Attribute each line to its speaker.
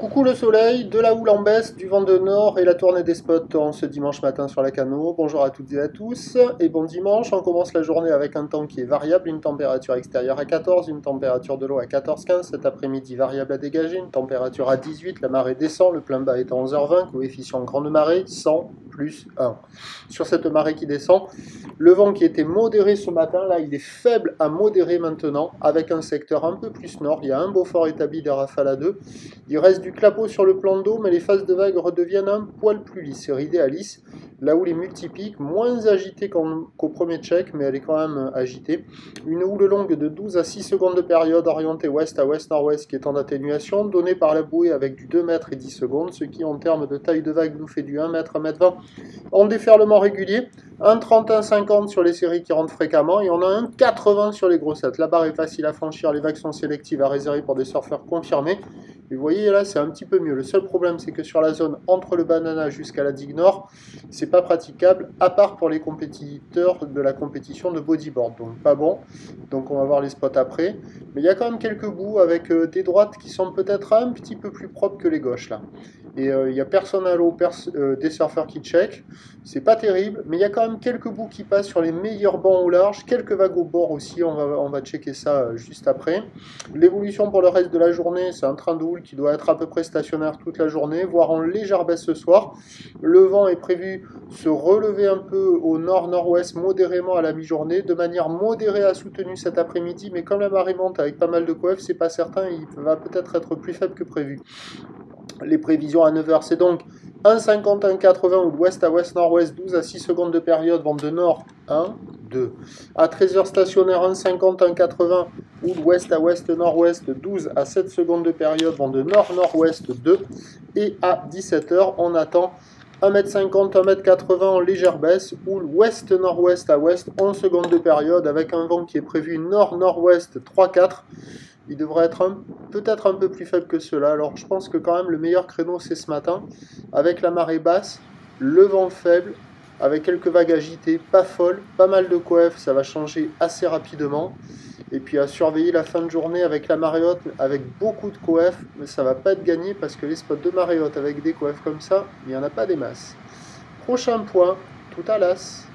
Speaker 1: Coucou le soleil, de la houle en baisse, du vent de nord et la tournée des spots en ce dimanche matin sur la Cano. Bonjour à toutes et à tous et bon dimanche. On commence la journée avec un temps qui est variable, une température extérieure à 14, une température de l'eau à 14-15. Cet après-midi variable à dégager, une température à 18, la marée descend, le plein bas est à 11h20, coefficient grande marée 100 plus 1. Sur cette marée qui descend, le vent qui était modéré ce matin, là il est faible à modéré maintenant, avec un secteur un peu plus nord. Il y a un Beaufort établi des rafales à 2. Il reste du clapot sur le plan d'eau, mais les phases de vagues redeviennent un poil plus lisses, ridées à lisse, là où les multipiques, moins agitées qu'au premier check, mais elle est quand même agitée. Une houle longue de 12 à 6 secondes de période, orientée ouest à ouest-nord-ouest, qui est en atténuation, donnée par la bouée avec du 2 mètres et 10 secondes, ce qui, en termes de taille de vague, nous fait du 1 mètre, 1 mètre 20 en déferlement régulier. Un 31-50 sur les séries qui rentrent fréquemment, et on a un 80 sur les grossettes. La barre est facile à franchir, les vagues sont sélectives à réserver pour des surfeurs confirmés. Et vous voyez là, c'est un petit peu mieux. Le seul problème, c'est que sur la zone entre le banana jusqu'à la digue nord, c'est pas praticable, à part pour les compétiteurs de la compétition de bodyboard. Donc pas bon. Donc on va voir les spots après. Mais il y a quand même quelques bouts avec des droites qui sont peut-être un petit peu plus propres que les gauches là. Et il n'y a personne à l'eau, des surfeurs qui check. C'est pas terrible, mais il y a quand même quelques bouts qui passent sur les meilleurs bancs au large, quelques vagues au bord aussi, on va checker ça juste après. L'évolution pour le reste de la journée, c'est un train de houle qui doit être à peu près stationnaire toute la journée, voire en légère baisse ce soir. Le vent est prévu se relever un peu au nord-nord-ouest modérément à la mi-journée, de manière modérée à soutenue cet après-midi, mais comme la marée monte avec pas mal de coef, c'est pas certain, il va peut-être être plus faible que prévu. Les prévisions à 9h, c'est donc 1,50, 1,80 ou de ouest à ouest-nord-ouest, 12 à 6 secondes de période, vent de nord 1, 2. À 13h stationnaire, 1,50, 1,80 ou de ouest à ouest-nord-ouest, 12 à 7 secondes de période, vent de nord-nord-ouest 2. Et à 17h, on attend 1,50 m, 1,80 m en légère baisse, ou ouest-nord-ouest à ouest, 11 secondes de période, avec un vent qui est prévu nord-nord-ouest 3-4. Il devrait être peut-être un peu plus faible que cela. Alors je pense que quand même le meilleur créneau c'est ce matin, avec la marée basse, le vent faible, avec quelques vagues agitées, pas folles, pas mal de coef, ça va changer assez rapidement. Et puis à surveiller la fin de journée avec la marée haute, avec beaucoup de coef, mais ça va pas être gagné parce que les spots de marée haute avec des coef comme ça, il n'y en a pas des masses. Prochain point, tout à l'as.